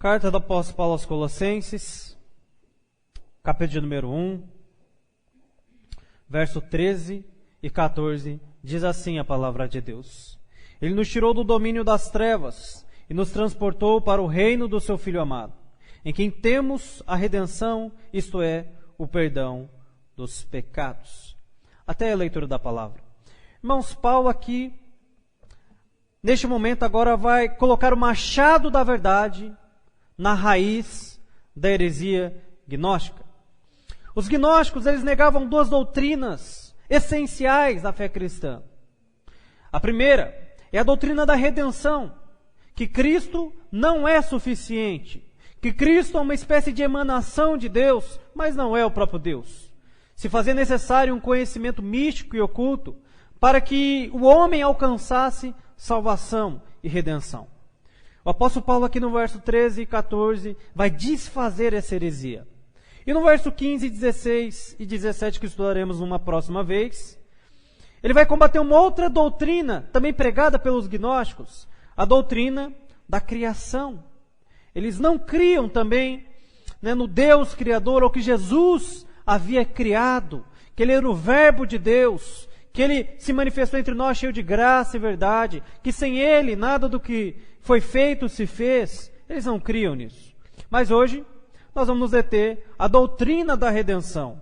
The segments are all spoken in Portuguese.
Carta do apóstolo Paulo aos Colossenses, capítulo de número 1, verso 13 e 14, diz assim a palavra de Deus. Ele nos tirou do domínio das trevas e nos transportou para o reino do seu Filho amado, em quem temos a redenção, isto é, o perdão dos pecados. Até a leitura da palavra. Irmãos, Paulo aqui, neste momento agora vai colocar o machado da verdade na raiz da heresia gnóstica. Os gnósticos, eles negavam duas doutrinas essenciais da fé cristã. A primeira é a doutrina da redenção, que Cristo não é suficiente, que Cristo é uma espécie de emanação de Deus, mas não é o próprio Deus. Se fazia necessário um conhecimento místico e oculto para que o homem alcançasse salvação e redenção. O apóstolo Paulo aqui no verso 13 e 14 vai desfazer essa heresia. E no verso 15, 16 e 17, que estudaremos uma próxima vez, ele vai combater uma outra doutrina, também pregada pelos gnósticos, a doutrina da criação. Eles não criam também no Deus Criador, ou que Jesus havia criado, que Ele era o Verbo de Deus, que Ele se manifestou entre nós cheio de graça e verdade, que sem Ele nada do que foi feito se fez. Eles não criam nisso. Mas hoje nós vamos nos deter à doutrina da redenção.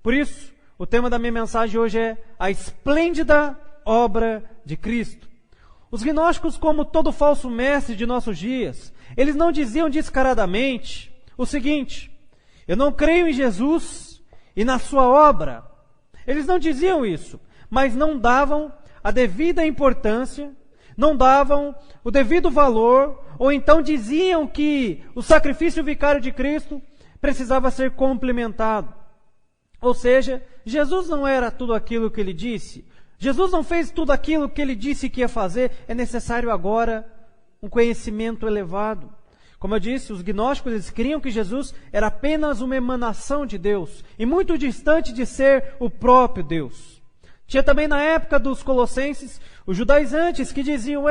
Por isso, o tema da minha mensagem hoje é a esplêndida obra de Cristo. Os gnósticos, como todo falso mestre de nossos dias, eles não diziam descaradamente o seguinte: eu não creio em Jesus e na sua obra. Eles não diziam isso, mas não davam a devida importância, não davam o devido valor, ou então diziam que o sacrifício vicário de Cristo precisava ser complementado. Ou seja, Jesus não era tudo aquilo que Ele disse, Jesus não fez tudo aquilo que Ele disse que ia fazer, é necessário agora um conhecimento elevado. Como eu disse, os gnósticos eles criam que Jesus era apenas uma emanação de Deus, e muito distante de ser o próprio Deus. Tinha também na época dos colossenses, os judaizantes que diziam,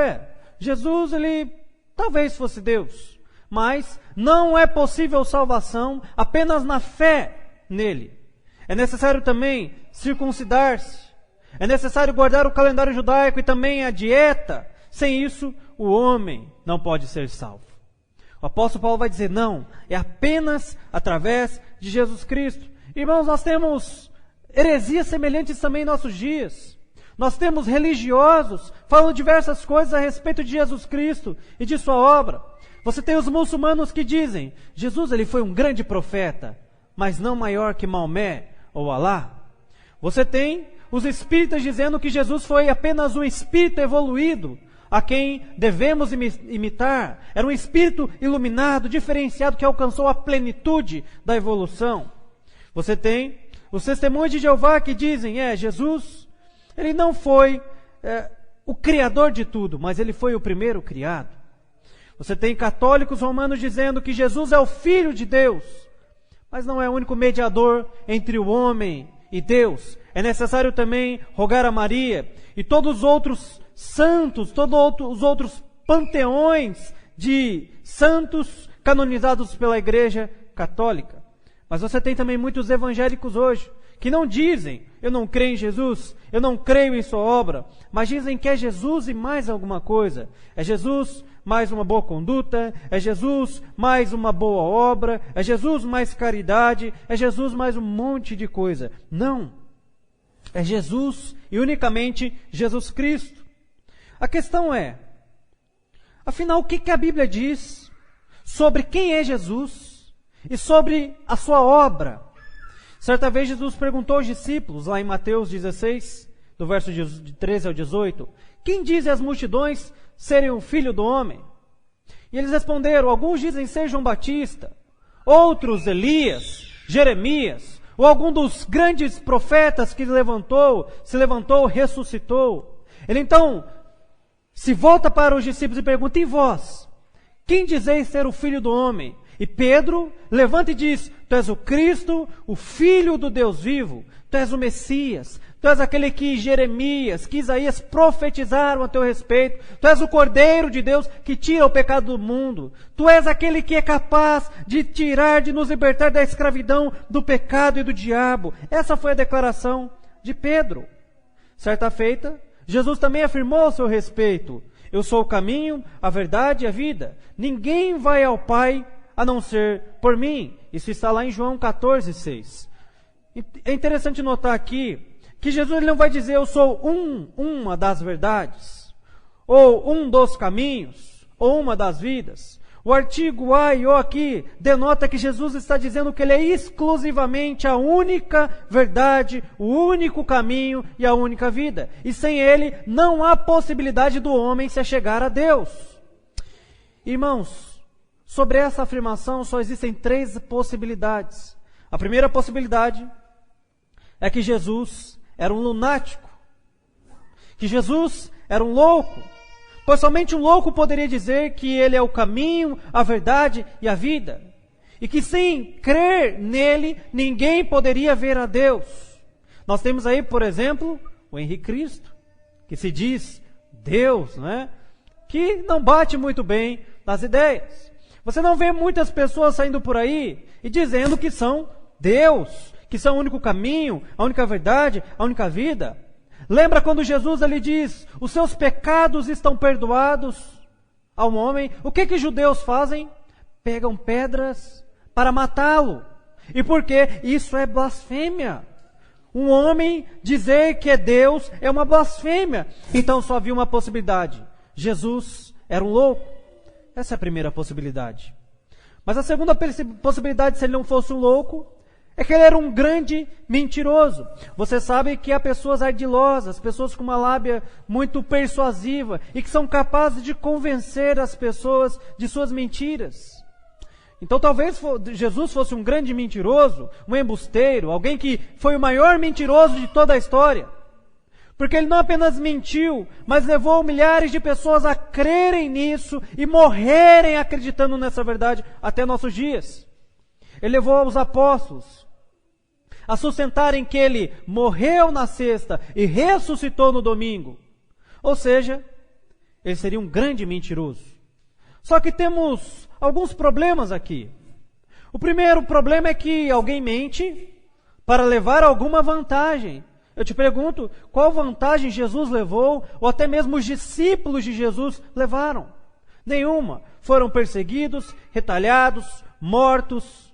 Jesus ele talvez fosse Deus, mas não é possível salvação apenas na fé nele. É necessário também circuncidar-se, é necessário guardar o calendário judaico e também a dieta. Sem isso, o homem não pode ser salvo. O apóstolo Paulo vai dizer, não, é apenas através de Jesus Cristo. Irmãos, nós temos heresias semelhantes também em nossos dias. Nós temos religiosos falando diversas coisas a respeito de Jesus Cristo e de sua obra. Você tem os muçulmanos que dizem, Jesus ele foi um grande profeta, mas não maior que Maomé ou Alá. Você tem os espíritas dizendo que Jesus foi apenas um espírito evoluído, a quem devemos imitar. Era um espírito iluminado, diferenciado, que alcançou a plenitude da evolução. Você tem os testemunhos de Jeová que dizem, Jesus, ele não foi o criador de tudo, mas ele foi o primeiro criado. Você tem católicos romanos dizendo que Jesus é o Filho de Deus, mas não é o único mediador entre o homem e Deus. É necessário também rogar a Maria e todos os outros santos, todos os outros panteões de santos canonizados pela Igreja Católica. Mas você tem também muitos evangélicos hoje que não dizem, eu não creio em Jesus, eu não creio em sua obra, mas dizem que é Jesus e mais alguma coisa. É Jesus mais uma boa conduta, é Jesus mais uma boa obra, é Jesus mais caridade, é Jesus mais um monte de coisa. Não, é Jesus e unicamente Jesus Cristo. A questão é, afinal, o que a Bíblia diz sobre quem é Jesus e sobre a sua obra? Certa vez Jesus perguntou aos discípulos, lá em Mateus 16, do verso de 13 ao 18, quem dizem as multidões serem o Filho do Homem? E eles responderam, alguns dizem ser João Batista, outros Elias, Jeremias, ou algum dos grandes profetas que se levantou, ressuscitou. Ele então se volta para os discípulos e pergunta, e vós, quem dizeis ser o Filho do Homem? E Pedro levanta e diz: Tu és o Cristo, o Filho do Deus vivo. Tu és o Messias. Tu és aquele que Jeremias, que Isaías profetizaram a teu respeito. Tu és o Cordeiro de Deus que tira o pecado do mundo. Tu és aquele que é capaz de tirar, de nos libertar da escravidão, do pecado e do diabo. Essa foi a declaração de Pedro. Certa feita, Jesus também afirmou a seu respeito: Eu sou o caminho, a verdade e a vida. Ninguém vai ao Pai a não ser por mim. Isso está lá em João 14:6. É interessante notar aqui que Jesus ele não vai dizer: eu sou uma das verdades, ou um dos caminhos, ou uma das vidas. O artigo a e o aqui denota que Jesus está dizendo que ele é exclusivamente a única verdade, o único caminho e a única vida. E sem ele não há possibilidade do homem se achegar a Deus. Irmãos, sobre essa afirmação só existem 3 possibilidades. A primeira possibilidade é que Jesus era um lunático, que Jesus era um louco, pois somente um louco poderia dizer que ele é o caminho, a verdade e a vida, e que sem crer nele, ninguém poderia ver a Deus. Nós temos aí, por exemplo, o Henrique Cristo, que se diz Deus, que não bate muito bem nas ideias. Você não vê muitas pessoas saindo por aí e dizendo que são Deus, que são o único caminho, a única verdade, a única vida. Lembra quando Jesus ali diz: os seus pecados estão perdoados ao homem? O que judeus fazem? Pegam pedras para matá-lo. E por quê? Isso é blasfêmia. Um homem dizer que é Deus é uma blasfêmia. Então só havia uma possibilidade: Jesus era um louco. Essa é a primeira possibilidade. Mas a segunda possibilidade, se ele não fosse um louco, é que ele era um grande mentiroso. Você sabe que há pessoas ardilosas, pessoas com uma lábia muito persuasiva e que são capazes de convencer as pessoas de suas mentiras. Então talvez Jesus fosse um grande mentiroso, um embusteiro, alguém que foi o maior mentiroso de toda a história. Porque ele não apenas mentiu, mas levou milhares de pessoas a crerem nisso e morrerem acreditando nessa verdade até nossos dias. Ele levou os apóstolos a sustentarem que ele morreu na sexta e ressuscitou no domingo. Ou seja, ele seria um grande mentiroso. Só que temos alguns problemas aqui. O primeiro problema é que alguém mente para levar alguma vantagem. Eu te pergunto, qual vantagem Jesus levou, ou até mesmo os discípulos de Jesus levaram? Nenhuma. Foram perseguidos, retalhados, mortos,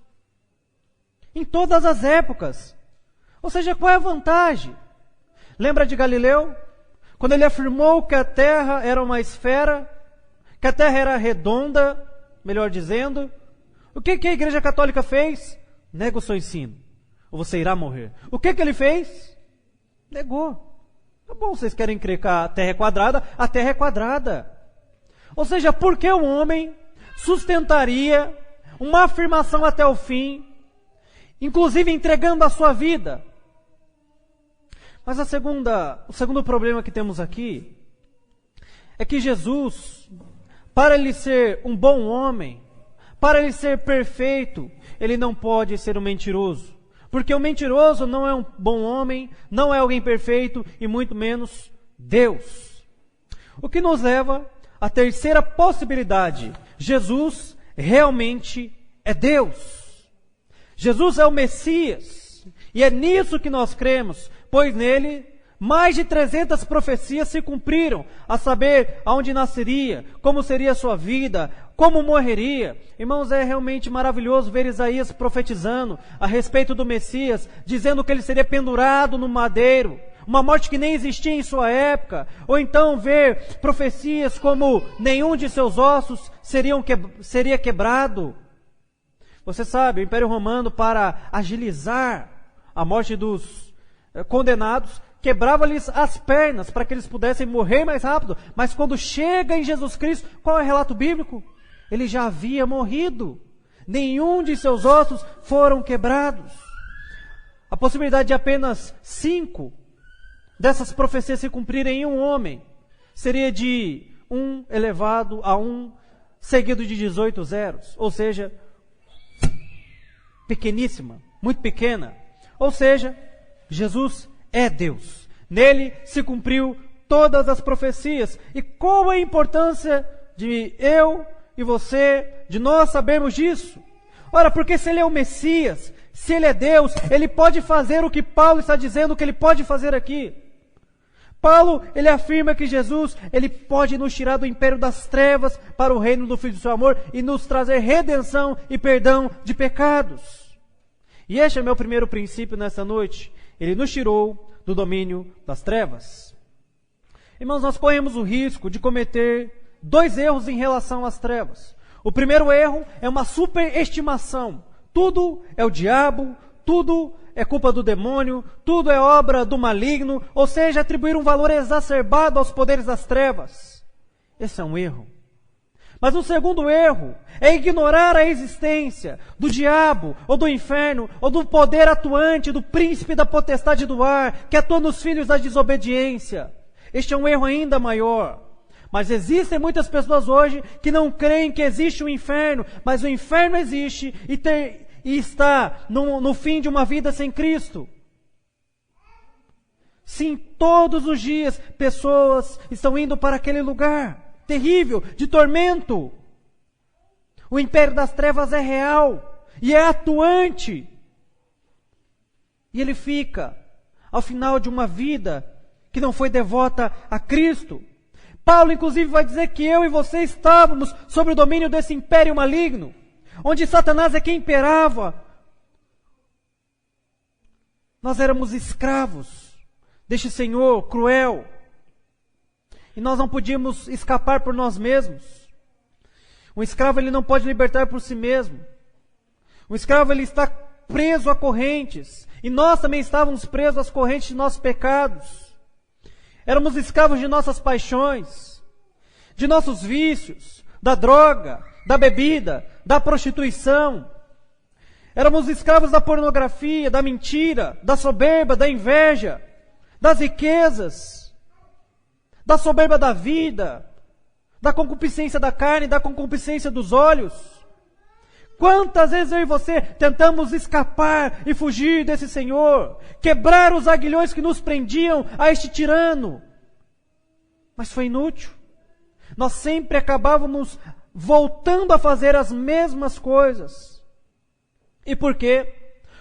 em todas as épocas. Ou seja, qual é a vantagem? Lembra de Galileu? Quando ele afirmou que a terra era uma esfera, que a terra era redonda, melhor dizendo, o que a Igreja Católica fez? Nega o seu ensino, ou você irá morrer. O que ele fez? Negou. Tá bom, vocês querem crer que a terra é quadrada? A terra é quadrada. Ou seja, por que o homem sustentaria uma afirmação até o fim, inclusive entregando a sua vida? Mas o segundo problema que temos aqui é que Jesus, para ele ser um bom homem, para ele ser perfeito, ele não pode ser um mentiroso. Porque o mentiroso não é um bom homem, não é alguém perfeito e muito menos Deus. O que nos leva à terceira possibilidade: Jesus realmente é Deus. Jesus é o Messias, e é nisso que nós cremos, pois nele mais de 300 profecias se cumpriram, a saber, aonde nasceria, como seria a sua vida, como morreria. Irmãos, é realmente maravilhoso ver Isaías profetizando a respeito do Messias, dizendo que ele seria pendurado no madeiro, uma morte que nem existia em sua época, ou então ver profecias como nenhum de seus ossos seria quebrado. Você sabe, o Império Romano, para agilizar a morte dos condenados, quebrava-lhes as pernas para que eles pudessem morrer mais rápido. Mas quando chega em Jesus Cristo, qual é o relato bíblico? Ele já havia morrido. Nenhum de seus ossos foram quebrados. A possibilidade de apenas 5 dessas profecias se cumprirem em um homem seria de 1 elevado a 1 seguido de 18 zeros. Ou seja, pequeníssima, muito pequena. Ou seja, Jesus é Deus. Nele se cumpriu todas as profecias. E qual a importância de eu e você, de nós sabermos disso? Ora, porque se Ele é o Messias, se Ele é Deus, Ele pode fazer o que Paulo está dizendo que Ele pode fazer aqui. Paulo, ele afirma que Jesus, Ele pode nos tirar do império das trevas para o reino do Filho do seu amor e nos trazer redenção e perdão de pecados. E este é meu primeiro princípio nessa noite. Ele nos tirou do domínio das trevas. Irmãos, nós corremos o risco de cometer 2 erros em relação às trevas. O primeiro erro é uma superestimação. Tudo é o diabo, tudo é culpa do demônio, tudo é obra do maligno, ou seja, atribuir um valor exacerbado aos poderes das trevas. Esse é um erro. Mas o segundo erro é ignorar a existência do diabo, ou do inferno, ou do poder atuante do príncipe da potestade do ar, que atua nos filhos da desobediência. Este é um erro ainda maior. Mas existem muitas pessoas hoje que não creem que existe um inferno, mas o inferno existe e está no fim de uma vida sem Cristo. Sim, todos os dias pessoas estão indo para aquele lugar terrível, de tormento. O império das trevas é real e é atuante. E ele fica ao final de uma vida que não foi devota a Cristo. Paulo, inclusive, vai dizer que eu e você estávamos sob o domínio desse império maligno, onde Satanás é quem imperava. Nós éramos escravos deste Senhor cruel. E nós não podíamos escapar por nós mesmos. Um escravo, ele não pode libertar por si mesmo. Um escravo, ele está preso a correntes. E nós também estávamos presos às correntes de nossos pecados. Éramos escravos de nossas paixões, de nossos vícios, da droga, da bebida, da prostituição. Éramos escravos da pornografia, da mentira, da soberba, da inveja, das riquezas, da soberba da vida, da concupiscência da carne, da concupiscência dos olhos. Quantas vezes eu e você tentamos escapar e fugir desse Senhor, quebrar os aguilhões que nos prendiam a este tirano, mas foi inútil. Nós sempre acabávamos voltando a fazer as mesmas coisas. E por quê?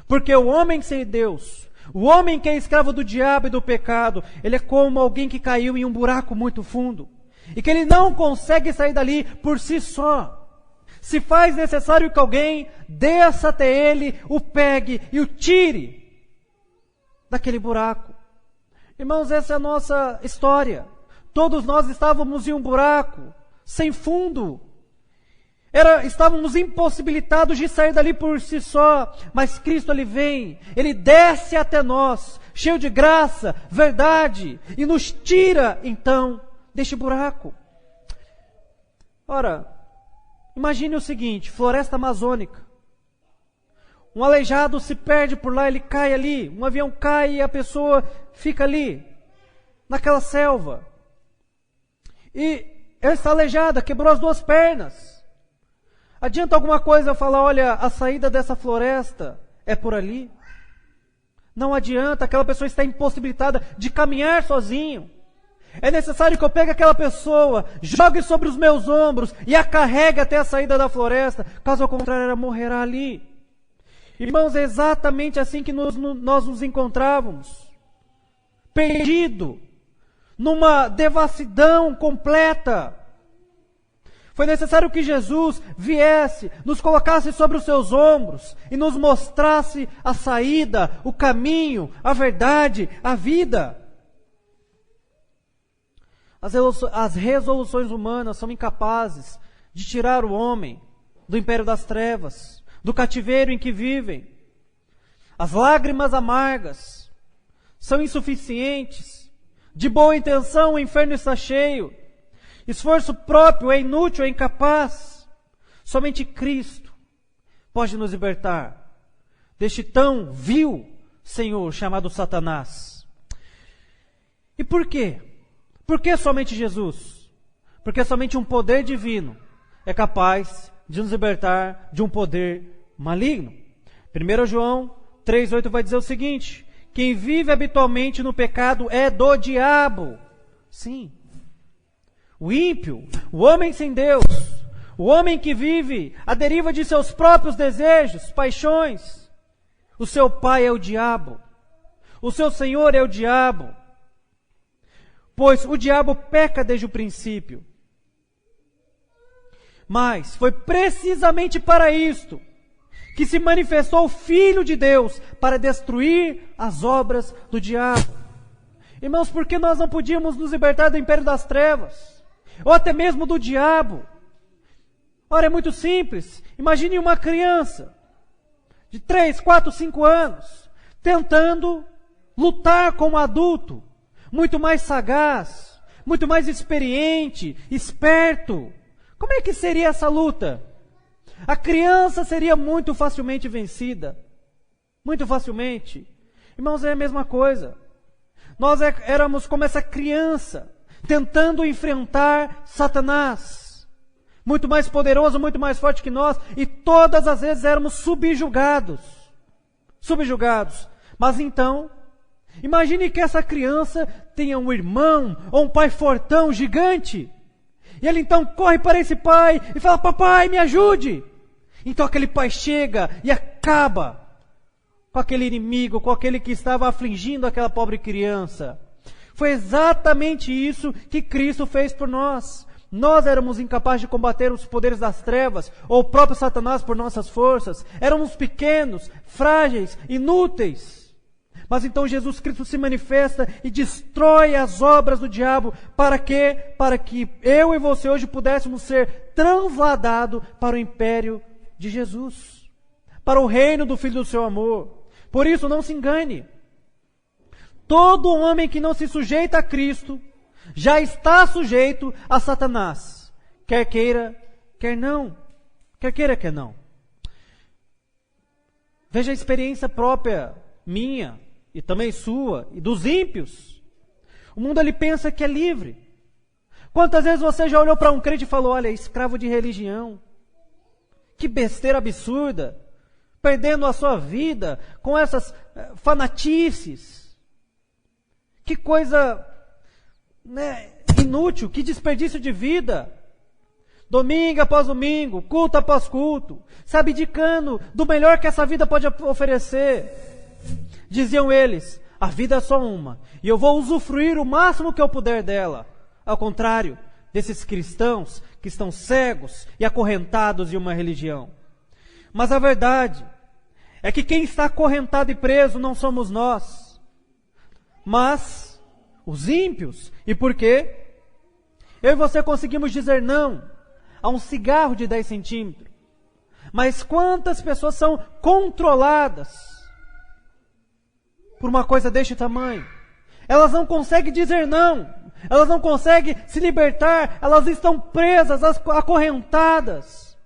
Porque o homem sem Deus, o homem que é escravo do diabo e do pecado, ele é como alguém que caiu em um buraco muito fundo, e que ele não consegue sair dali por si só. Se faz necessário que alguém desça até ele, o pegue e o tire daquele buraco. Irmãos, essa é a nossa história. Todos nós estávamos em um buraco, sem fundo. Estávamos impossibilitados de sair dali por si só, mas Cristo, Ele vem, Ele desce até nós, cheio de graça, verdade, e nos tira, então, deste buraco. Ora, imagine o seguinte, floresta amazônica. Um aleijado se perde por lá, ele cai ali, um avião cai e a pessoa fica ali, naquela selva. E ela está aleijada, quebrou as 2 pernas. Adianta alguma coisa eu falar, olha, a saída dessa floresta é por ali? Não adianta, aquela pessoa está impossibilitada de caminhar sozinho. É necessário que eu pegue aquela pessoa, jogue sobre os meus ombros e a carregue até a saída da floresta. Caso contrário, ela morrerá ali. Irmãos, é exatamente assim que nós nos encontrávamos. Perdido, numa devassidão completa. Foi necessário que Jesus viesse, nos colocasse sobre os seus ombros e nos mostrasse a saída, o caminho, a verdade, a vida. As resoluções humanas são incapazes de tirar o homem do império das trevas, do cativeiro em que vivem. As lágrimas amargas são insuficientes. De boa intenção o inferno está cheio. Esforço próprio é inútil, é incapaz. Somente Cristo pode nos libertar deste tão vil Senhor chamado Satanás. E por quê? Por que somente Jesus? Porque somente um poder divino é capaz de nos libertar de um poder maligno. 1 João 3,8 vai dizer o seguinte: quem vive habitualmente no pecado é do diabo. Sim. O ímpio, o homem sem Deus, o homem que vive à deriva de seus próprios desejos, paixões, o seu pai é o diabo. O seu senhor é o diabo. Pois o diabo peca desde o princípio. Mas foi precisamente para isto que se manifestou o Filho de Deus, para destruir as obras do diabo. Irmãos, por que nós não podíamos nos libertar do império das trevas? Ou até mesmo do diabo? Ora, é muito simples. Imagine uma criança de 3, 4, 5 anos, tentando lutar com um adulto, muito mais sagaz, muito mais experiente, esperto. Como é que seria essa luta? A criança seria muito facilmente vencida. Muito facilmente. Irmãos, é a mesma coisa. Nós éramos como essa criança, tentando enfrentar Satanás. Muito mais poderoso, muito mais forte que nós. E todas as vezes éramos subjugados. Subjugados. Mas então, imagine que essa criança tenha um irmão ou um pai fortão, gigante. E ele então corre para esse pai e fala: papai, me ajude. Então aquele pai chega e acaba com aquele inimigo, com aquele que estava afligindo aquela pobre criança. Foi exatamente isso que Cristo fez por nós. Nós éramos incapazes de combater os poderes das trevas, ou o próprio Satanás por nossas forças. Éramos pequenos, frágeis, inúteis. Mas então Jesus Cristo se manifesta e destrói as obras do diabo. Para quê? Para que eu e você hoje pudéssemos ser transladados para o império de Jesus, para o reino do Filho do seu amor. Por isso, não se engane. Todo homem que não se sujeita a Cristo já está sujeito a Satanás. Quer queira, quer não. Quer queira, quer não. Veja a experiência própria minha e também sua e dos ímpios. O mundo ele pensa que é livre. Quantas vezes você já olhou para um crente e falou: olha, escravo de religião. Que besteira absurda. Perdendo a sua vida com essas fanatices. Que coisa, né, inútil, que desperdício de vida. Domingo após domingo, culto após culto, se abdicando do melhor que essa vida pode oferecer. Diziam eles: a vida é só uma, e eu vou usufruir o máximo que eu puder dela. Ao contrário desses cristãos que estão cegos e acorrentados em uma religião. Mas a verdade é que quem está acorrentado e preso não somos nós, mas os ímpios. E por quê? Eu e você conseguimos dizer não a um cigarro de 10 centímetros. Mas quantas pessoas são controladas por uma coisa deste tamanho? Elas não conseguem dizer não. Elas não conseguem se libertar. Elas estão presas, acorrentadas.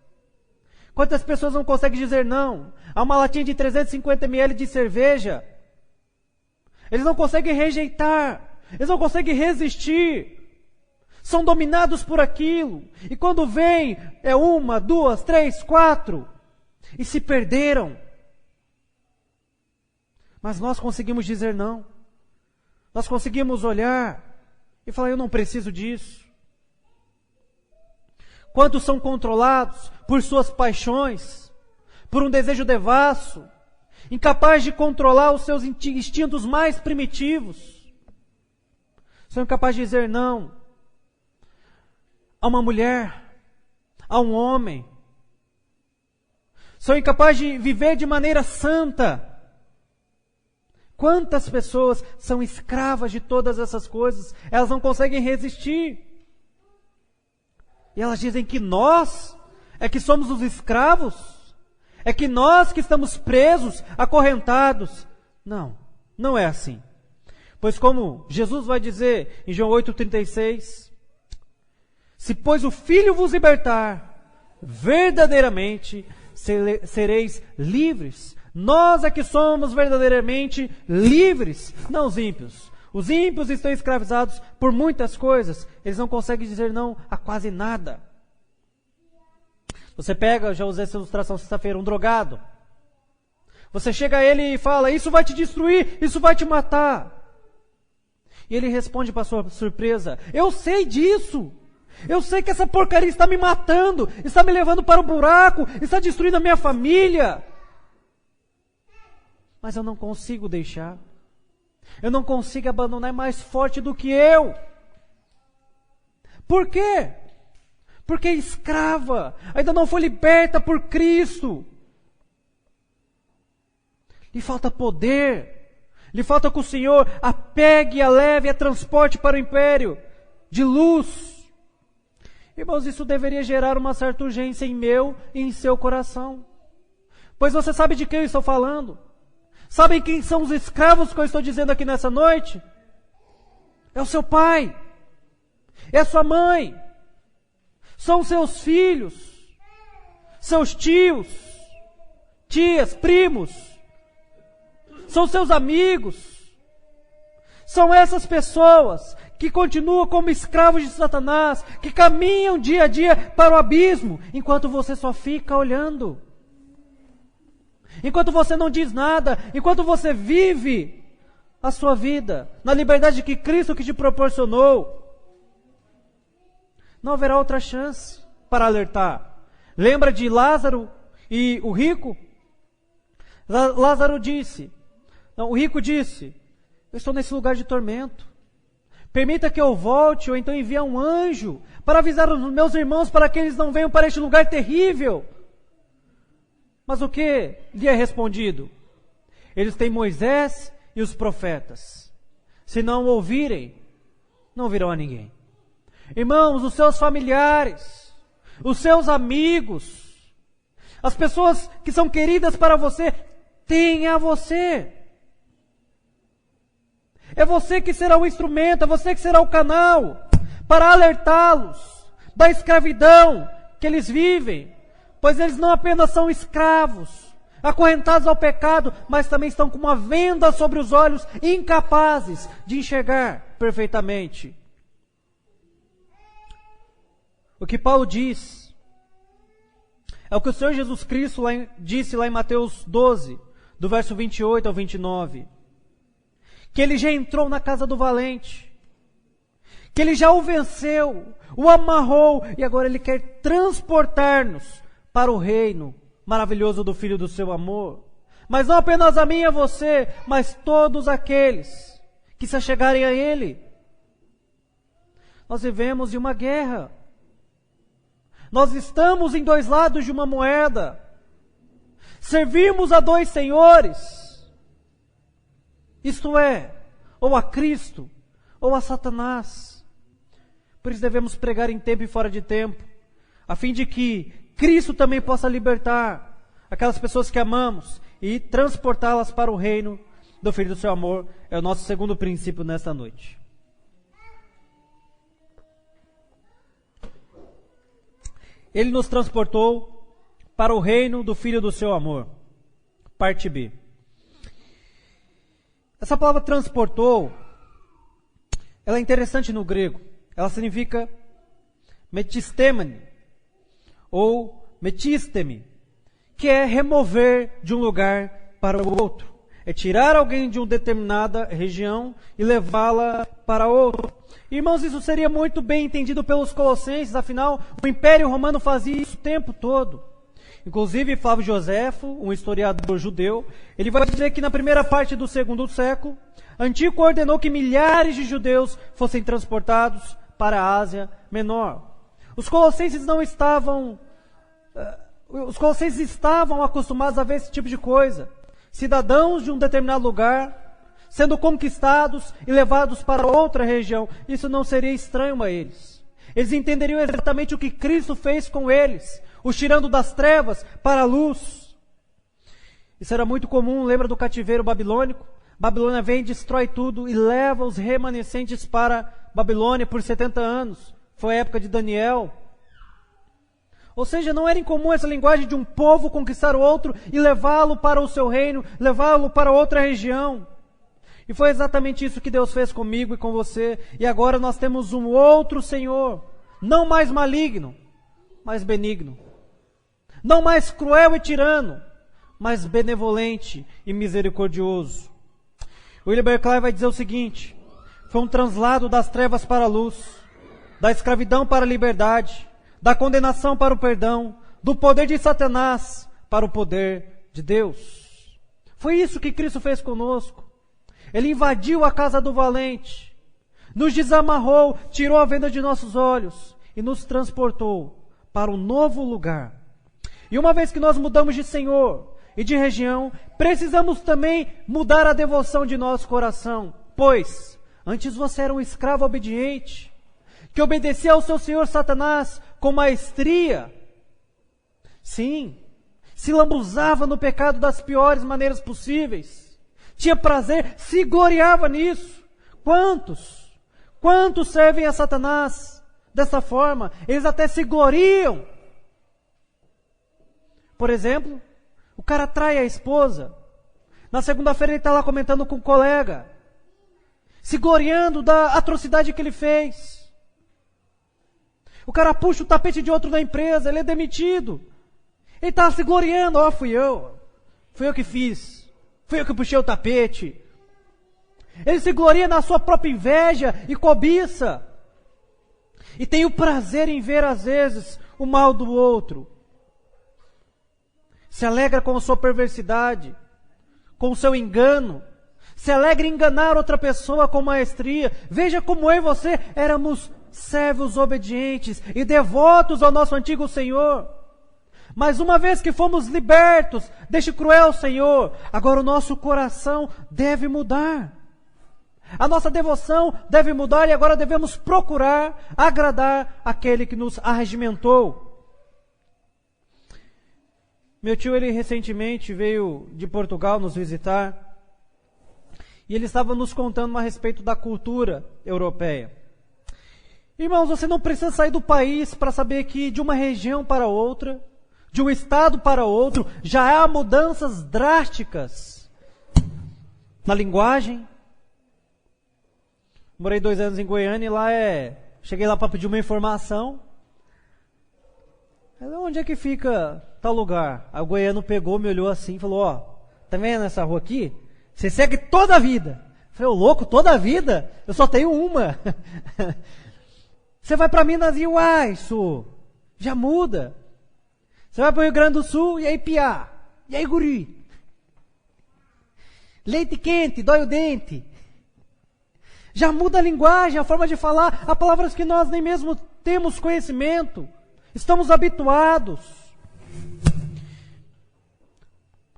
Quantas pessoas não conseguem dizer não a uma latinha de 350 ml de cerveja? Eles não conseguem rejeitar. Eles não conseguem resistir. São dominados por aquilo. E quando vem, é 1, 2, 3, 4. E se perderam. Mas nós conseguimos dizer não. Nós conseguimos olhar e falar: eu não preciso disso. Quantos são controlados por suas paixões, por um desejo devasso, incapaz de controlar os seus instintos mais primitivos. São incapazes de dizer não a uma mulher, a um homem. São incapazes de viver de maneira santa. Quantas pessoas são escravas de todas essas coisas? Elas não conseguem resistir. E elas dizem que nós é que somos os escravos. É que nós que estamos presos, acorrentados. Não, não é assim. Pois como Jesus vai dizer em João 8,36, se pois o Filho vos libertar, verdadeiramente sereis livres. Nós é que somos verdadeiramente livres, não os ímpios. Os ímpios estão escravizados por muitas coisas. Eles não conseguem dizer não a quase nada. Você pega, já usei essa ilustração sexta-feira, um drogado. Você chega a ele e fala: isso vai te destruir, isso vai te matar. E ele responde para sua surpresa: eu sei disso. Eu sei que essa porcaria está me matando, está me levando para o buraco, está destruindo a minha família. Mas eu não consigo deixar. Eu não consigo abandonar, é mais forte do que eu. Por quê? Porque é escrava, ainda não foi liberta por Cristo. Lhe falta poder, lhe falta que o Senhor a pegue, a leve e a transporte para o império de luz. Irmãos, isso deveria gerar uma certa urgência em meu e em seu coração. Pois você sabe de quem eu estou falando? Sabem quem são os escravos que eu estou dizendo aqui nessa noite? É o seu pai, é a sua mãe, são seus filhos, seus tios, tias, primos, são seus amigos. São essas pessoas que continuam como escravos de Satanás, que caminham dia a dia para o abismo, enquanto você só fica olhando. Enquanto você não diz nada, enquanto você vive a sua vida na liberdade que Cristo que te proporcionou, não haverá outra chance para alertar. Lembra de Lázaro e o rico? O rico disse: eu estou nesse lugar de tormento. Permita que eu volte, ou então envie um anjo para avisar os meus irmãos para que eles não venham para este lugar terrível. Mas o que lhe é respondido? Eles têm Moisés e os profetas. Se não ouvirem, não virão a ninguém. Irmãos, os seus familiares, os seus amigos, as pessoas que são queridas para você, têm a você. É você que será o instrumento, é você que será o canal para alertá-los da escravidão que eles vivem, pois eles não apenas são escravos, acorrentados ao pecado, mas também estão com uma venda sobre os olhos, incapazes de enxergar perfeitamente. O que Paulo diz é o que o Senhor Jesus Cristo disse lá em Mateus 12, do verso 28 ao 29. Que ele já entrou na casa do valente, que ele já o venceu, o amarrou, e agora ele quer transportar-nos para o reino maravilhoso do Filho do seu amor. Mas não apenas a mim e a você, mas todos aqueles que se achegarem a ele. Nós vivemos em uma guerra. Nós estamos em dois lados de uma moeda. Servimos a dois senhores. Isto é, ou a Cristo, ou a Satanás. Por isso devemos pregar em tempo e fora de tempo, a fim de que Cristo também possa libertar aquelas pessoas que amamos e transportá-las para o reino do Filho do seu amor. É o nosso segundo princípio nesta noite. Ele nos transportou para o reino do Filho do seu amor. Parte B. Essa palavra transportou, ela é interessante no grego. Ela significa metistemene, ou metisteme, que é remover de um lugar para o outro. É tirar alguém de uma determinada região e levá-la para outra. Irmãos, isso seria muito bem entendido pelos colossenses, afinal, o Império Romano fazia isso o tempo todo. Inclusive, Flávio Joséfo, um historiador judeu, ele vai dizer que na primeira parte do segundo século, Antíoco ordenou que milhares de judeus fossem transportados para a Ásia Menor. Os colossenses estavam acostumados a ver esse tipo de coisa. Cidadãos de um determinado lugar sendo conquistados e levados para outra região. Isso não seria estranho a eles. Eles entenderiam exatamente o que Cristo fez com eles, os tirando das trevas para a luz. Isso era muito comum, lembra do cativeiro babilônico? Babilônia vem, destrói tudo e leva os remanescentes para Babilônia por 70 anos. Foi a época de Daniel. Ou seja, não era incomum essa linguagem de um povo conquistar o outro e levá-lo para o seu reino, levá-lo para outra região. E foi exatamente isso que Deus fez comigo e com você. E agora nós temos um outro Senhor, não mais maligno, mas benigno. Não mais cruel e tirano, mas benevolente e misericordioso. William Barclay vai dizer o seguinte: foi um translado das trevas para a luz, da escravidão para a liberdade, da condenação para o perdão, do poder de Satanás para o poder de Deus. Foi isso que Cristo fez conosco. Ele invadiu a casa do valente, nos desamarrou, tirou a venda de nossos olhos e nos transportou para um novo lugar. E uma vez que nós mudamos de Senhor e de região, precisamos também mudar a devoção de nosso coração, pois antes você era um escravo obediente, que obedecia ao seu senhor Satanás com maestria. Sim, se lambuzava no pecado das piores maneiras possíveis, tinha prazer, se gloriava nisso. Quantos servem a Satanás dessa forma? Eles até se gloriam. Por exemplo, o cara trai a esposa. Na segunda-feira ele está lá comentando com um colega, se gloriando da atrocidade que ele fez. O cara puxa o tapete de outro na empresa, ele é demitido. Ele está se gloriando, fui eu que fiz, fui eu que puxei o tapete. Ele se gloria na sua própria inveja e cobiça. E tem o prazer em ver às vezes o mal do outro. Se alegra com a sua perversidade, com o seu engano. Se alegra em enganar outra pessoa com maestria. Veja como eu e você éramos servos obedientes e devotos ao nosso antigo Senhor. Mas uma vez que fomos libertos deste cruel Senhor, agora o nosso coração deve mudar. A nossa devoção deve mudar e agora devemos procurar agradar aquele que nos arregimentou. Meu tio, ele recentemente veio de Portugal nos visitar e ele estava nos contando a respeito da cultura europeia. Irmãos, você não precisa sair do país para saber que de uma região para outra, de um estado para outro, já há mudanças drásticas na linguagem. Morei 2 anos em Goiânia e lá cheguei lá para pedir uma informação. Onde é que fica tal lugar? Aí o goiano pegou, me olhou assim e falou: tá vendo essa rua aqui? Você segue toda a vida. Eu falei: ô louco, toda a vida? Eu só tenho uma. Você vai para Minas e isso já muda. Você vai para o Rio Grande do Sul, e aí piá, e aí guri. Leite quente, dói o dente. Já muda a linguagem, a forma de falar, há palavras que nós nem mesmo temos conhecimento, estamos habituados.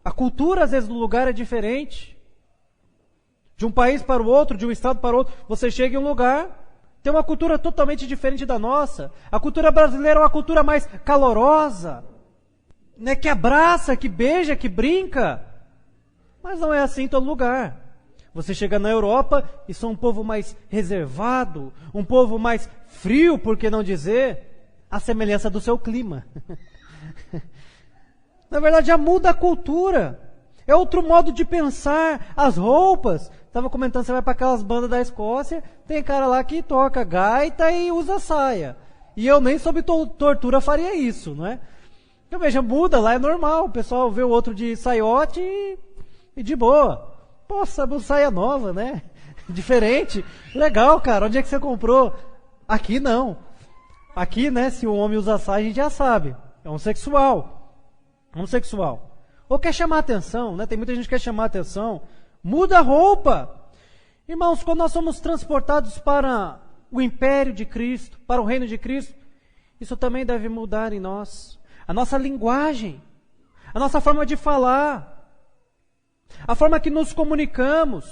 A cultura, às vezes, do lugar é diferente. De um país para o outro, de um estado para o outro, você chega em um lugar, tem uma cultura totalmente diferente da nossa. A cultura brasileira é uma cultura mais calorosa, né, que abraça, que beija, que brinca. Mas não é assim em todo lugar. Você chega na Europa e são um povo mais reservado, um povo mais frio, por que não dizer, a semelhança do seu clima. Na verdade, já muda a cultura. É outro modo de pensar. As roupas. Estava comentando, você vai para aquelas bandas da Escócia, tem cara lá que toca gaita e usa saia. E eu nem sob tortura faria isso, não é? Então veja, muda, lá é normal. O pessoal vê o outro de saiote e de boa. Poxa, uma saia nova, né? Diferente. Legal, cara. Onde é que você comprou? Aqui não. Aqui, né, se o homem usa saia, a gente já sabe. É homossexual. Homossexual. Ou quer chamar atenção, né? Tem muita gente que quer chamar atenção. Muda a roupa. Irmãos, quando nós somos transportados para o império de Cristo, para o reino de Cristo, isso também deve mudar em nós. A nossa linguagem, a nossa forma de falar, a forma que nos comunicamos.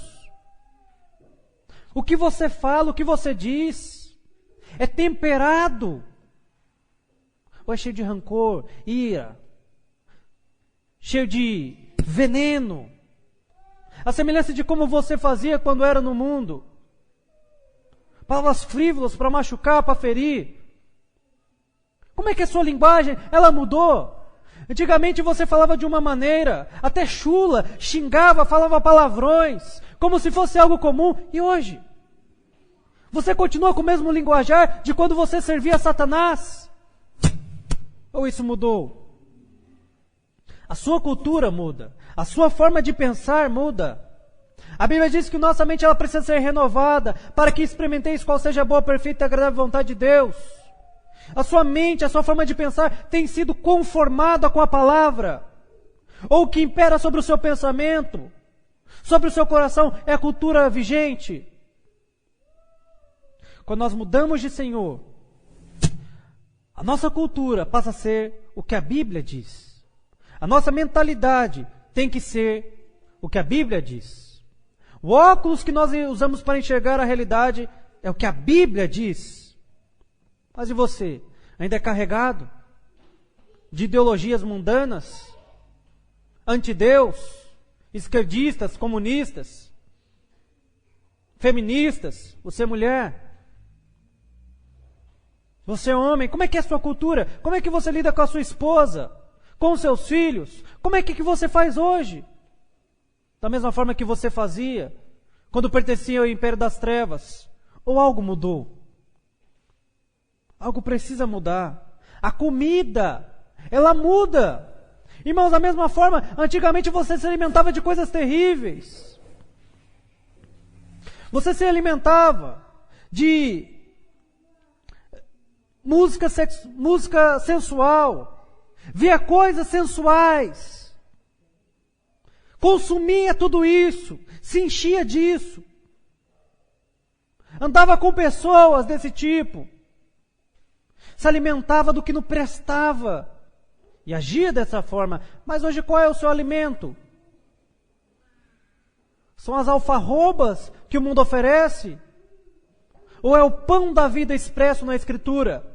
O que você fala, o que você diz, é temperado ou é cheio de rancor, ira, cheio de veneno? A semelhança de como você fazia quando era no mundo. Palavras frívolas para machucar, para ferir. Como é que a sua linguagem, ela mudou? Antigamente você falava de uma maneira, até chula, xingava, falava palavrões, como se fosse algo comum. E hoje? Você continua com o mesmo linguajar de quando você servia a Satanás? Ou isso mudou? A sua cultura muda. A sua forma de pensar muda. A Bíblia diz que nossa mente ela precisa ser renovada para que experimenteis qual seja a boa, perfeita e agradável vontade de Deus. A sua mente, a sua forma de pensar tem sido conformada com a palavra. Ou o que impera sobre o seu pensamento, sobre o seu coração, é a cultura vigente. Quando nós mudamos de Senhor, a nossa cultura passa a ser o que a Bíblia diz. A nossa mentalidade tem que ser o que a Bíblia diz. O óculos que nós usamos para enxergar a realidade é o que a Bíblia diz. Mas e você? Ainda é carregado de ideologias mundanas? Antideus? Esquerdistas? Comunistas? Feministas? Você mulher? Você homem? Como é que é a sua cultura? Como é que você lida com a sua esposa? Com os seus filhos? Como é que você faz hoje? Da mesma forma que você fazia quando pertencia ao império das trevas? Ou algo mudou? Algo precisa mudar. A comida, ela muda. Irmãos, da mesma forma, antigamente você se alimentava de coisas terríveis. Você se alimentava de música sensual, via coisas sensuais, consumia tudo isso, se enchia disso, andava com pessoas desse tipo, se alimentava do que não prestava e agia dessa forma. Mas hoje qual é o seu alimento? São as alfarrobas que o mundo oferece? Ou é o pão da vida expresso na Escritura?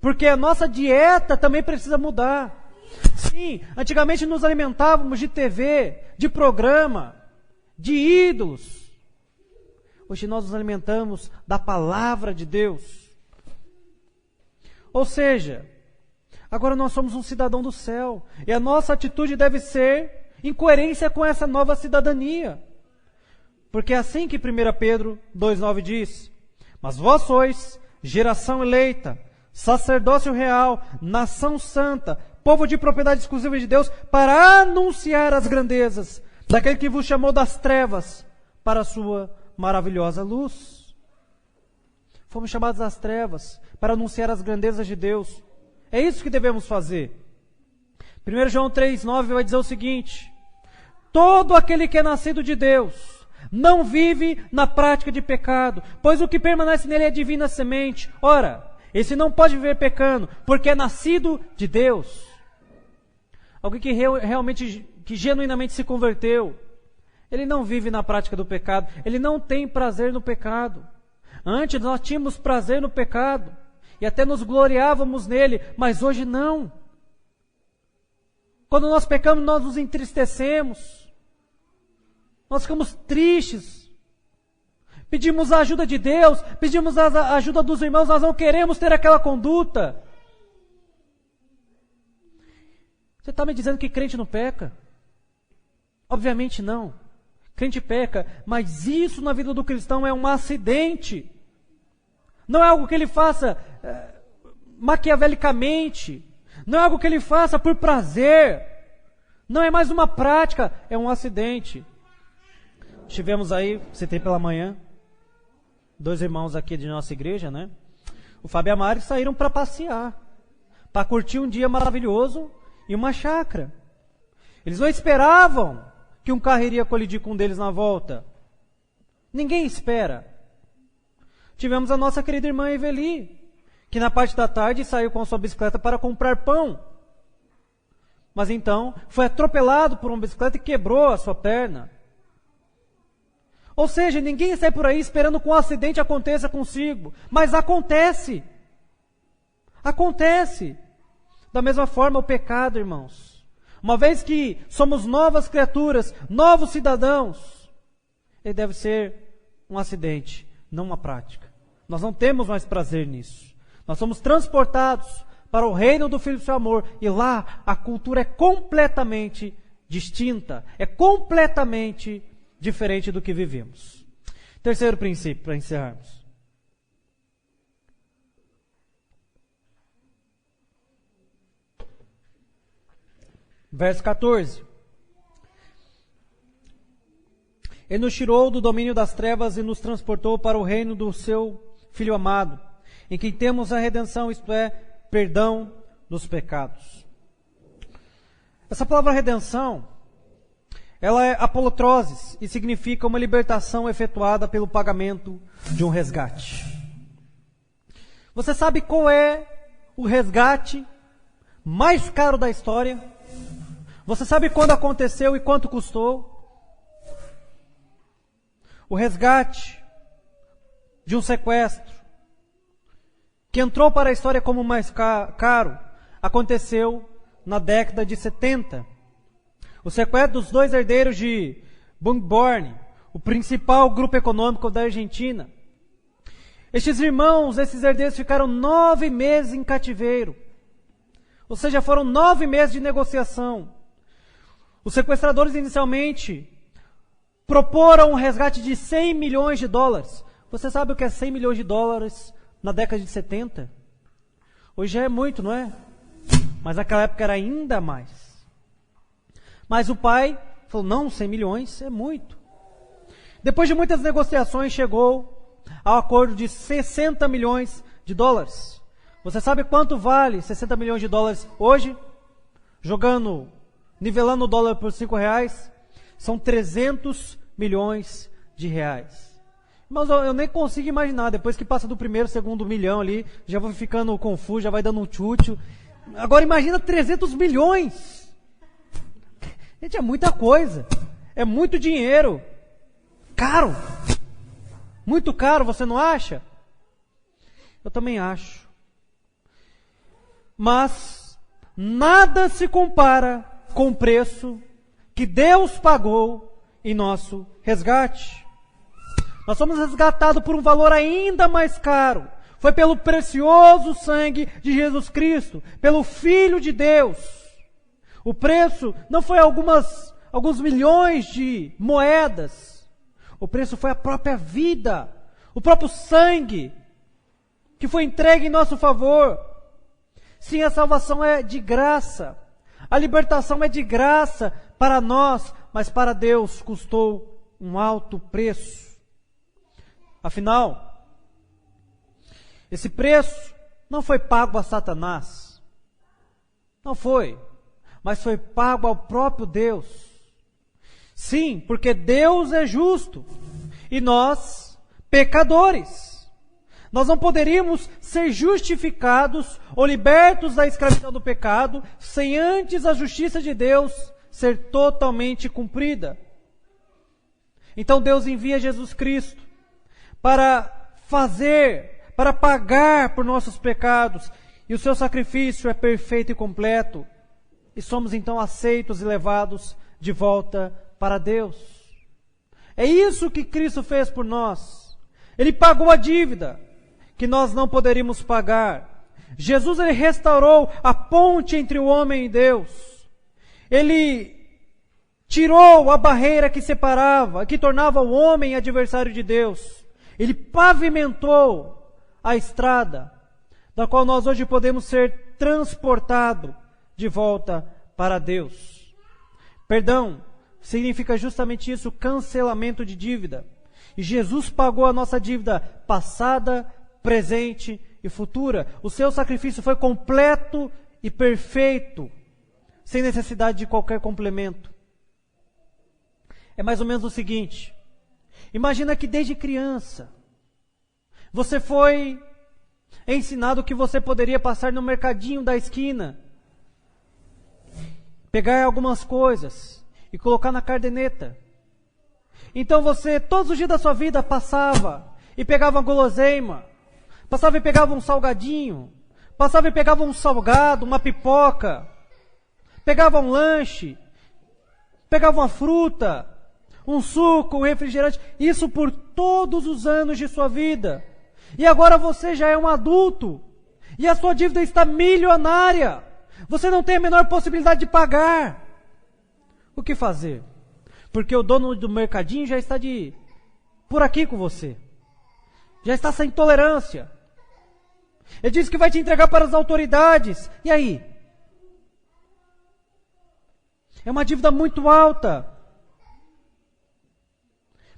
Porque a nossa dieta também precisa mudar. Sim, antigamente nos alimentávamos de TV, de programa, de ídolos. Hoje nós nos alimentamos da palavra de Deus. Ou seja, agora nós somos um cidadão do céu. E a nossa atitude deve ser em coerência com essa nova cidadania. Porque é assim que 1 Pedro 2,9 diz: mas vós sois geração eleita, sacerdócio real, nação santa, povo de propriedade exclusiva de Deus, para anunciar as grandezas daquele que vos chamou das trevas para a sua maravilhosa luz. Fomos chamados das trevas para anunciar as grandezas de Deus. É isso que devemos fazer. 1 João 3,9 vai dizer o seguinte: todo aquele que é nascido de Deus não vive na prática de pecado, pois o que permanece nele é a divina semente. Ora, esse não pode viver pecando, porque é nascido de Deus. Alguém que realmente, que genuinamente se converteu, ele não vive na prática do pecado, ele não tem prazer no pecado. Antes nós tínhamos prazer no pecado, e até nos gloriávamos nele, mas hoje não. Quando nós pecamos, nós nos entristecemos, nós ficamos tristes, pedimos a ajuda de Deus, pedimos a ajuda dos irmãos, nós não queremos ter aquela conduta. Você está me dizendo que crente não peca? Obviamente não. Crente peca, mas isso na vida do cristão é um acidente. Não é algo que ele faça maquiavelicamente, não é algo que ele faça por prazer, não é mais uma prática, é um acidente. Estivemos aí, citei pela manhã, 2 irmãos aqui de nossa igreja, né? O Fábio e a Mari saíram para passear, para curtir um dia maravilhoso em uma chácara. Eles não esperavam que um carro iria colidir com um deles na volta. Ninguém espera. Tivemos a nossa querida irmã Eveli, que na parte da tarde saiu com a sua bicicleta para comprar pão. Mas então foi atropelado por uma bicicleta e quebrou a sua perna. Ou seja, ninguém sai por aí esperando que um acidente aconteça consigo. Mas acontece. Acontece. Da mesma forma o pecado, irmãos. Uma vez que somos novas criaturas, novos cidadãos, ele deve ser um acidente, não uma prática. Nós não temos mais prazer nisso. Nós somos transportados para o reino do Filho do seu amor, e lá a cultura é completamente distinta, é completamente diferente do que vivemos. Terceiro princípio, para encerrarmos. Verso 14. Ele nos tirou do domínio das trevas e nos transportou para o reino do seu Filho amado, em quem temos a redenção, isto é, perdão dos pecados. Essa palavra redenção, ela é apolotroses e significa uma libertação efetuada pelo pagamento de um resgate. Você sabe qual é o resgate mais caro da história? Você sabe quando aconteceu e quanto custou? O resgate de um sequestro, que entrou para a história como mais caro, aconteceu na década de 70. O sequestro dos 2 herdeiros de Bungeborn, o principal grupo econômico da Argentina. Estes irmãos, esses herdeiros, ficaram 9 meses em cativeiro. Ou seja, foram 9 meses de negociação. Os sequestradores inicialmente proporam um resgate de 100 milhões de dólares. Você sabe o que é 100 milhões de dólares na década de 70? Hoje já é muito, não é? Mas naquela época era ainda mais. Mas o pai falou, não, 100 milhões é muito. Depois de muitas negociações, chegou ao acordo de 60 milhões de dólares. Você sabe quanto vale 60 milhões de dólares hoje? Nivelando o dólar por R$5, são 300 milhões de reais. Mas eu nem consigo imaginar, depois que passa do primeiro, segundo milhão ali, já vou ficando confuso, já vai dando um chute. Agora imagina 300 milhões. Gente, é muita coisa. É muito dinheiro. Caro. Muito caro, você não acha? Eu também acho. Mas nada se compara com o preço que Deus pagou em nosso resgate. Nós somos resgatados por um valor ainda mais caro. Foi pelo precioso sangue de Jesus Cristo, pelo Filho de Deus. O preço não foi alguns milhões de moedas. O preço foi a própria vida, o próprio sangue que foi entregue em nosso favor. Sim, a salvação é de graça. A libertação é de graça para nós, mas para Deus custou um alto preço. Afinal, esse preço não foi pago a Satanás. Não foi. Mas foi pago ao próprio Deus. Sim, porque Deus é justo. E nós, pecadores. Nós não poderíamos ser justificados ou libertos da escravidão do pecado sem antes a justiça de Deus ser totalmente cumprida. Então Deus envia Jesus Cristo para pagar por nossos pecados, e o seu sacrifício é perfeito e completo, e somos então aceitos e levados de volta para Deus. É isso que Cristo fez por nós. Ele pagou a dívida que nós não poderíamos pagar. Jesus, ele restaurou a ponte entre o homem e Deus. Ele tirou a barreira que separava, que tornava o homem adversário de Deus. Ele pavimentou a estrada, da qual nós hoje podemos ser transportados de volta para Deus. Perdão significa justamente isso, cancelamento de dívida. E Jesus pagou a nossa dívida passada, presente e futura. O seu sacrifício foi completo e perfeito, sem necessidade de qualquer complemento. É mais ou menos o seguinte: imagina que desde criança você foi ensinado que você poderia passar no mercadinho da esquina, pegar algumas coisas e colocar na caderneta. Então você, todos os dias da sua vida, passava e pegava uma guloseima, passava e pegava um salgadinho, passava e pegava um salgado, uma pipoca, pegava um lanche, pegava uma fruta, um suco, um refrigerante, isso por todos os anos de sua vida. E agora você já é um adulto, e a sua dívida está milionária, você não tem a menor possibilidade de pagar. O que fazer? Porque o dono do mercadinho já está por aqui com você, já está sem tolerância. Ele diz que vai te entregar para as autoridades. E aí? É uma dívida muito alta.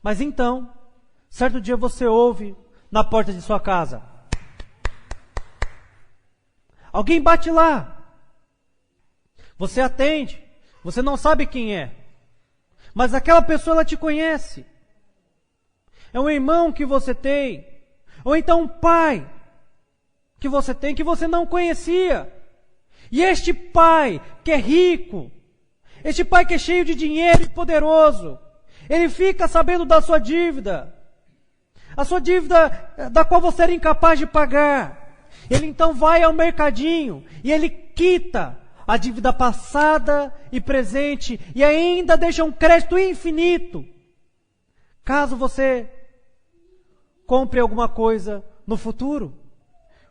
Mas então, certo dia você ouve na porta de sua casa: alguém bate lá. Você atende. Você não sabe quem é. Mas aquela pessoa, ela te conhece. É um irmão que você tem. Ou então um pai que você tem que você não conhecia. E este pai que é rico, este pai que é cheio de dinheiro e poderoso, ele fica sabendo da sua dívida. A sua dívida da qual você era incapaz de pagar. Ele então vai ao mercadinho e ele quita a dívida passada e presente e ainda deixa um crédito infinito. Caso você compre alguma coisa no futuro.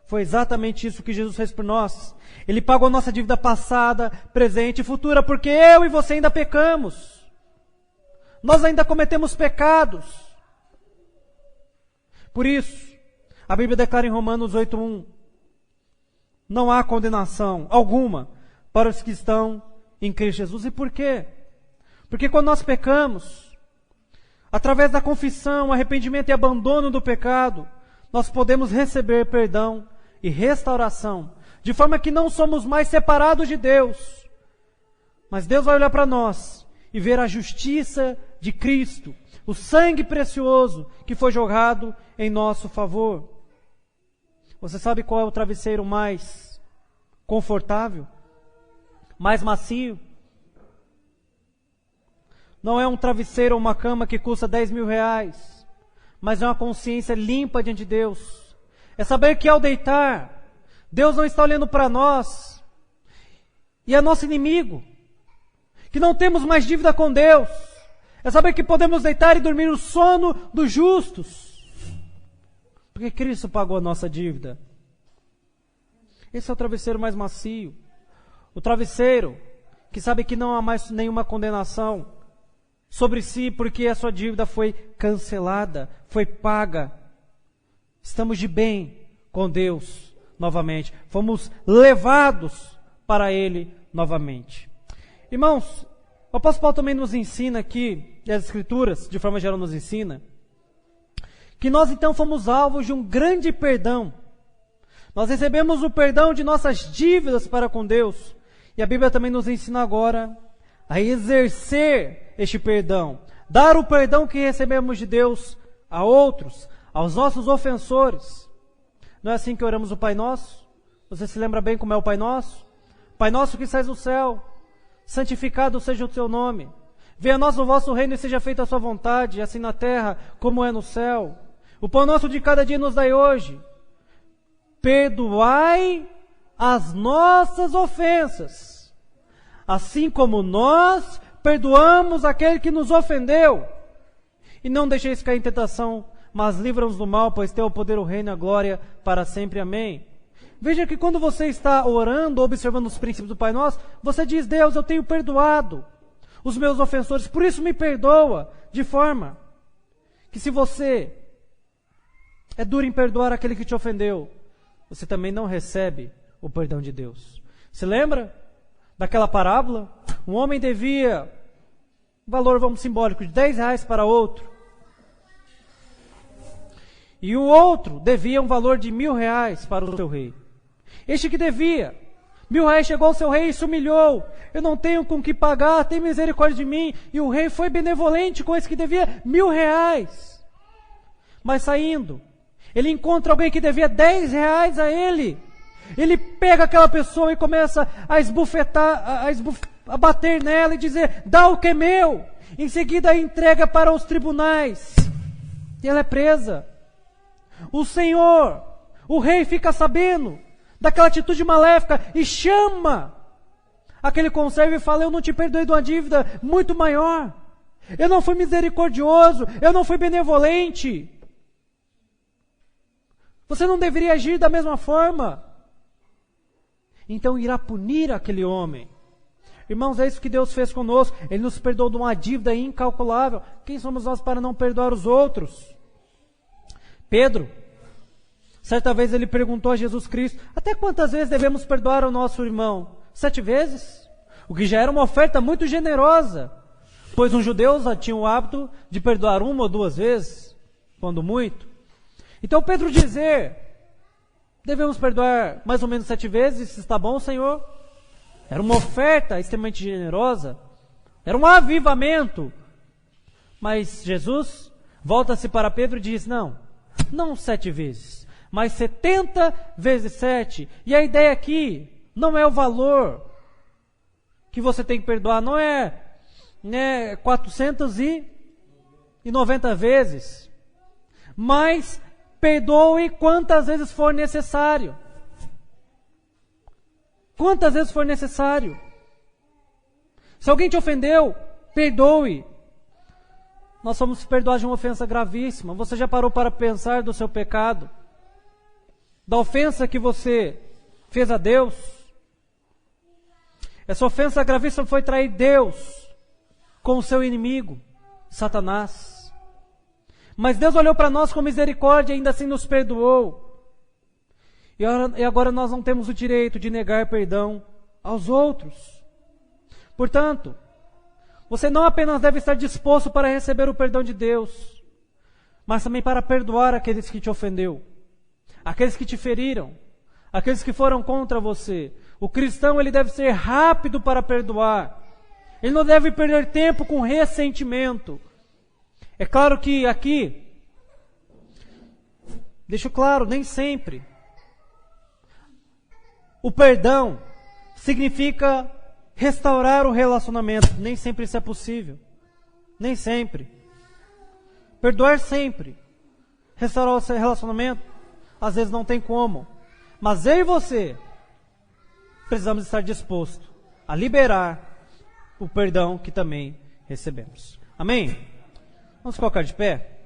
Foi exatamente isso que Jesus fez por nós. Ele pagou a nossa dívida passada, presente e futura, porque eu e você ainda pecamos. Nós ainda cometemos pecados. Por isso, a Bíblia declara em Romanos 8:1, não há condenação alguma para os que estão em Cristo Jesus. E por quê? Porque quando nós pecamos, através da confissão, arrependimento e abandono do pecado, nós podemos receber perdão e restauração, de forma que não somos mais separados de Deus, mas Deus vai olhar para nós e ver a justiça de Cristo, o sangue precioso que foi jogado em nosso favor. Você sabe qual é o travesseiro mais confortável? Mais macio? Não é um travesseiro ou uma cama que custa 10 mil reais, mas é uma consciência limpa diante de Deus. É saber que ao deitar, Deus não está olhando para nós e é nosso inimigo, que não temos mais dívida com Deus. É saber que podemos deitar e dormir o sono dos justos, porque Cristo pagou a nossa dívida. Esse é o travesseiro mais macio. O travesseiro que sabe que não há mais nenhuma condenação sobre si, porque a sua dívida foi cancelada, foi paga. Estamos de bem com Deus novamente. Fomos levados para Ele novamente. Irmãos, o apóstolo Paulo também nos ensina aqui, e as Escrituras, de forma geral, nos ensina, que nós então fomos alvos de um grande perdão. Nós recebemos o perdão de nossas dívidas para com Deus. E a Bíblia também nos ensina agora a exercer este perdão. Dar o perdão que recebemos de Deus a outros, aos nossos ofensores. Não é assim que oramos o Pai Nosso? Você se lembra bem como é o Pai Nosso? Pai Nosso que estás no céu, santificado seja o teu nome. Venha a nós o vosso reino e seja feita a sua vontade, assim na terra como é no céu. O pão nosso de cada dia nos dai hoje. Perdoai as nossas ofensas, assim como nós perdoamos aquele que nos ofendeu. E não deixeis cair em tentação, mas livra-nos do mal, pois teu é o poder, o reino e a glória para sempre. Amém. Veja que quando você está orando, observando os princípios do Pai Nosso, você diz: Deus, eu tenho perdoado os meus ofensores, por isso me perdoa, de forma que se você é duro em perdoar aquele que te ofendeu, você também não recebe o perdão de Deus. Se lembra daquela parábola? Um homem devia um valor, simbólico, de 10 reais para outro. E o outro devia um valor de 1.000 reais para o seu rei. Este que devia 1.000 reais chegou ao seu rei e se humilhou. Eu não tenho com que pagar, tem misericórdia de mim. E o rei foi benevolente com esse que devia 1.000 reais. Mas saindo, ele encontra alguém que devia 10 reais a ele. Ele pega aquela pessoa e começa a esbufetar, a bater nela e dizer: dá o que é meu. Em seguida entrega para os tribunais. E ela é presa. O Senhor, o rei, fica sabendo daquela atitude maléfica e chama aquele conservo e fala: eu não te perdoei de uma dívida muito maior. Eu não fui misericordioso, eu não fui benevolente. Você não deveria agir da mesma forma. Então irá punir aquele homem. Irmãos, é isso que Deus fez conosco. Ele nos perdoou de uma dívida incalculável. Quem somos nós para não perdoar os outros? Pedro, certa vez ele perguntou a Jesus Cristo: até quantas vezes devemos perdoar o nosso irmão? 7 vezes? o que já era uma oferta muito generosa, pois os judeus tinham o hábito de perdoar uma ou duas vezes, quando muito. Então Pedro dizer, devemos perdoar mais ou menos 7 vezes, se está bom, Senhor? Era uma oferta extremamente generosa, era um avivamento. Mas Jesus volta-se para Pedro e diz, não 7 vezes, mas 70 vezes 7. E a ideia aqui não é o valor que você tem que perdoar, não é 490 vezes, mas perdoe quantas vezes for necessário. Quantas vezes for necessário. Se alguém te ofendeu, perdoe. Nós somos perdoados de uma ofensa gravíssima. Você já parou para pensar do seu pecado? Da ofensa que você fez a Deus? Essa ofensa gravíssima foi trair Deus com o seu inimigo, Satanás. Mas Deus olhou para nós com misericórdia e ainda assim nos perdoou. E agora nós não temos o direito de negar perdão aos outros. Portanto, você não apenas deve estar disposto para receber o perdão de Deus, mas também para perdoar aqueles que te ofendeu, aqueles que te feriram, aqueles que foram contra você. O cristão, ele deve ser rápido para perdoar. Ele não deve perder tempo com ressentimento. É claro que aqui, deixo claro, nem sempre o perdão significa restaurar o relacionamento. Nem sempre isso é possível. Nem sempre. Perdoar sempre. Restaurar o seu relacionamento, às vezes não tem como. Mas eu e você precisamos estar dispostos a liberar o perdão que também recebemos. Amém? Vamos colocar de pé?